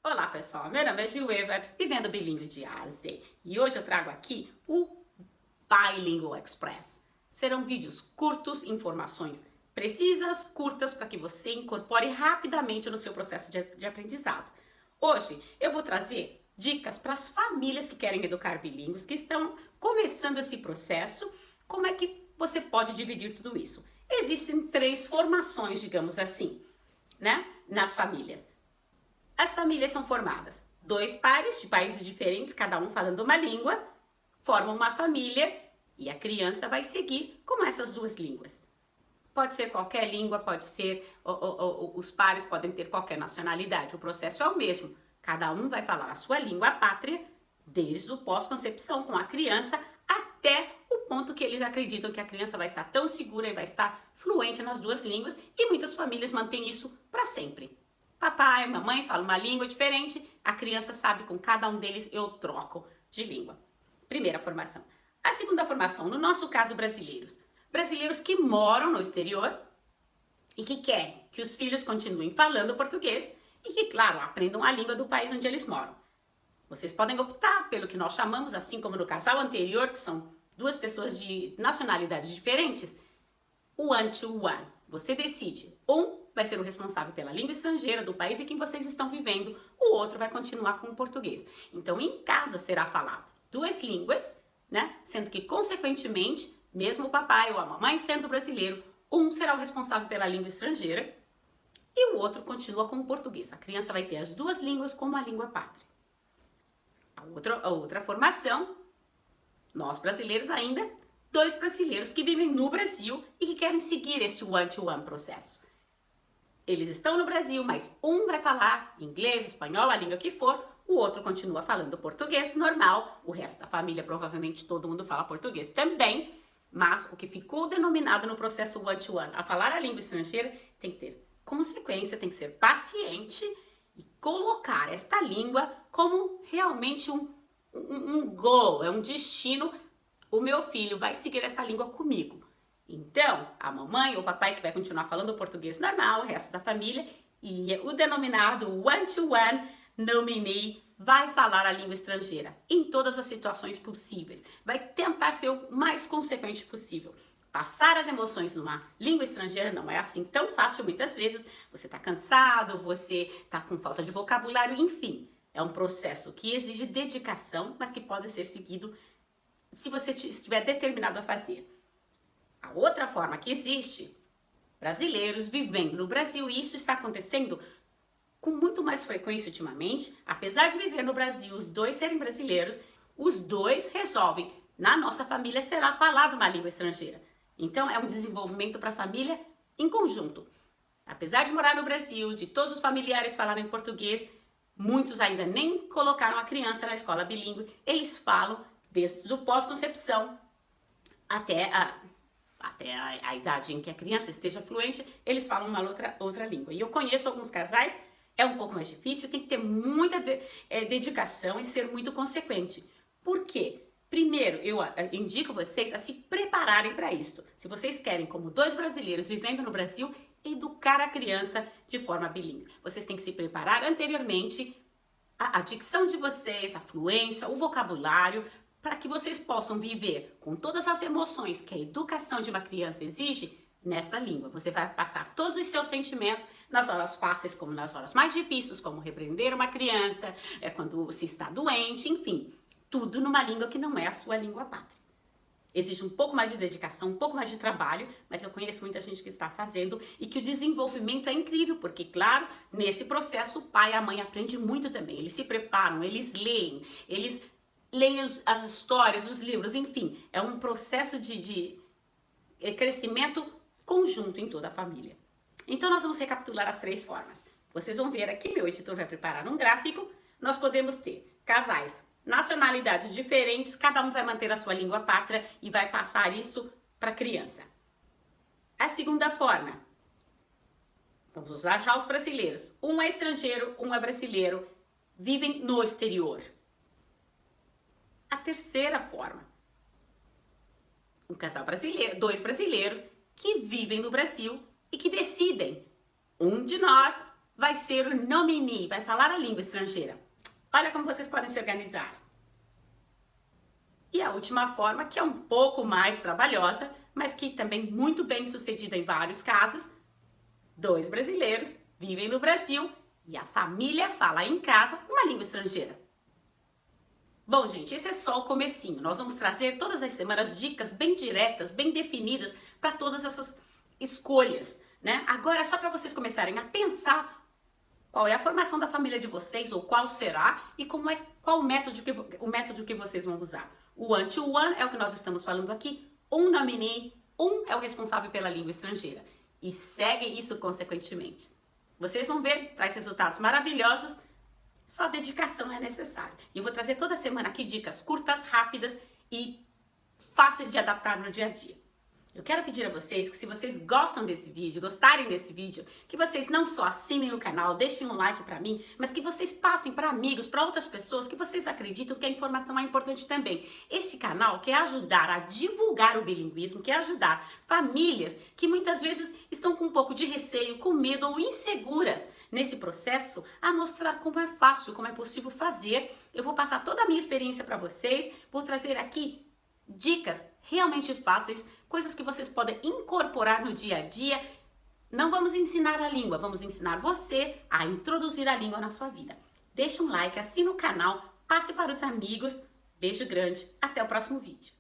Olá pessoal, meu nome é Gil Evert, vivendo bilíngue de A a Z. E hoje eu trago aqui o Bilingual Express. Serão vídeos curtos, informações precisas, curtas, para que você incorpore rapidamente no seu processo de aprendizado. Hoje eu vou trazer dicas para as famílias que querem educar bilíngues, que estão começando esse processo. Como é que você pode dividir tudo isso? Existem 3 formações, digamos assim, né, nas famílias. As famílias são formadas 2 pares de países diferentes, cada um falando uma língua, formam uma família e a criança vai seguir com essas 2 línguas. Pode ser qualquer língua, pode ser, os pares podem ter qualquer nacionalidade, o processo é o mesmo. Cada um vai falar a sua língua pátria, desde o pós-concepção com a criança até o ponto que eles acreditam que a criança vai estar tão segura e vai estar fluente nas 2 línguas, e muitas famílias mantêm isso para sempre. Papai, mamãe falam uma língua diferente, a criança sabe, com cada um deles eu troco de língua. Primeira formação. A segunda formação, no nosso caso brasileiros. Brasileiros que moram no exterior e que querem que os filhos continuem falando português e que, claro, aprendam a língua do país onde eles moram. Vocês podem optar pelo que nós chamamos, assim como no casal anterior, que são 2 pessoas de nacionalidades diferentes, o one-to-one. Você decide. Um vai ser o responsável pela língua estrangeira do país em que vocês estão vivendo, o outro vai continuar com o português. Então, em casa será falado 2 línguas, né? Sendo que, consequentemente, mesmo o papai ou a mamãe sendo brasileiro, um será o responsável pela língua estrangeira e o outro continua com o português. A criança vai ter as 2 línguas como a língua pátria. A outra formação, nós brasileiros ainda, 2 brasileiros que vivem no Brasil e que querem seguir esse one-to-one processo. Eles estão no Brasil, mas um vai falar inglês, espanhol, a língua que for, o outro continua falando português normal, o resto da família, provavelmente todo mundo fala português também, mas o que ficou denominado no processo one-to-one, a falar a língua estrangeira, tem que ter consequência, tem que ser paciente e colocar esta língua como realmente um goal, é um destino. O meu filho vai seguir essa língua comigo. Então, a mamãe ou o papai que vai continuar falando o português normal, o resto da família, e o denominado one-to-one nominee vai falar a língua estrangeira em todas as situações possíveis. Vai tentar ser o mais consequente possível. Passar as emoções numa língua estrangeira não é assim tão fácil muitas vezes. Você está cansado, você está com falta de vocabulário, enfim. É um processo que exige dedicação, mas que pode ser seguido se você estiver determinado a fazer. A outra forma que existe, brasileiros vivendo no Brasil, e isso está acontecendo com muito mais frequência ultimamente, apesar de viver no Brasil, os 2 serem brasileiros, os 2 resolvem, na nossa família será falada uma língua estrangeira. Então é um desenvolvimento para a família em conjunto. Apesar de morar no Brasil, de todos os familiares falarem português, muitos ainda nem colocaram a criança na escola bilíngue, eles falam desde o pós-concepção até a idade em que a criança esteja fluente, eles falam uma outra língua. E eu conheço alguns casais, é um pouco mais difícil, tem que ter muita dedicação e ser muito consequente. Por quê? Primeiro, eu indico vocês a se prepararem para isso. Se vocês querem, como 2 brasileiros vivendo no Brasil, educar a criança de forma bilíngue. Vocês têm que se preparar anteriormente, a dicção de vocês, a fluência, o vocabulário, para que vocês possam viver com todas as emoções que a educação de uma criança exige nessa língua. Você vai passar todos os seus sentimentos nas horas fáceis como nas horas mais difíceis, como repreender uma criança, quando se está doente, enfim. Tudo numa língua que não é a sua língua pátria. Exige um pouco mais de dedicação, um pouco mais de trabalho, mas eu conheço muita gente que está fazendo e que o desenvolvimento é incrível, porque, claro, nesse processo o pai e a mãe aprendem muito também. Eles se preparam, eles leem as histórias, os livros, enfim. É um processo de crescimento conjunto em toda a família. Então nós vamos recapitular as 3 formas. Vocês vão ver aqui, meu editor vai preparar um gráfico. Nós podemos ter casais, nacionalidades diferentes, cada um vai manter a sua língua pátria e vai passar isso para a criança. A segunda forma, vamos usar já os brasileiros. Um é estrangeiro, um é brasileiro, vivem no exterior. A terceira forma, um casal brasileiro, 2 brasileiros que vivem no Brasil e que decidem, um de nós vai ser o nominee, vai falar a língua estrangeira. Olha como vocês podem se organizar. E a última forma, que é um pouco mais trabalhosa, mas que também muito bem sucedida em vários casos, 2 brasileiros vivem no Brasil e a família fala em casa uma língua estrangeira. Bom, gente, esse é só o comecinho. Nós vamos trazer todas as semanas dicas bem diretas, bem definidas para todas essas escolhas, né? Agora, só para vocês começarem a pensar qual é a formação da família de vocês ou qual será e qual o método que vocês vão usar. O one-to-one é o que nós estamos falando aqui. Um nominee, um é o responsável pela língua estrangeira. E segue isso consequentemente. Vocês vão ver, traz resultados maravilhosos. Só dedicação é necessária. E eu vou trazer toda semana aqui dicas curtas, rápidas e fáceis de adaptar no dia a dia. Eu quero pedir a vocês que, se vocês gostam desse vídeo, gostarem desse vídeo, que vocês não só assinem o canal, deixem um like pra mim, mas que vocês passem para amigos, para outras pessoas que vocês acreditam que a informação é importante também. Este canal quer ajudar a divulgar o bilinguismo, quer ajudar famílias que muitas vezes estão com um pouco de receio, com medo ou inseguras nesse processo, a mostrar como é fácil, como é possível fazer. Eu vou passar toda a minha experiência para vocês, vou trazer aqui dicas realmente fáceis, coisas que vocês podem incorporar no dia a dia. Não vamos ensinar a língua, vamos ensinar você a introduzir a língua na sua vida. Deixa um like, assina o canal, passe para os amigos. Beijo grande, até o próximo vídeo.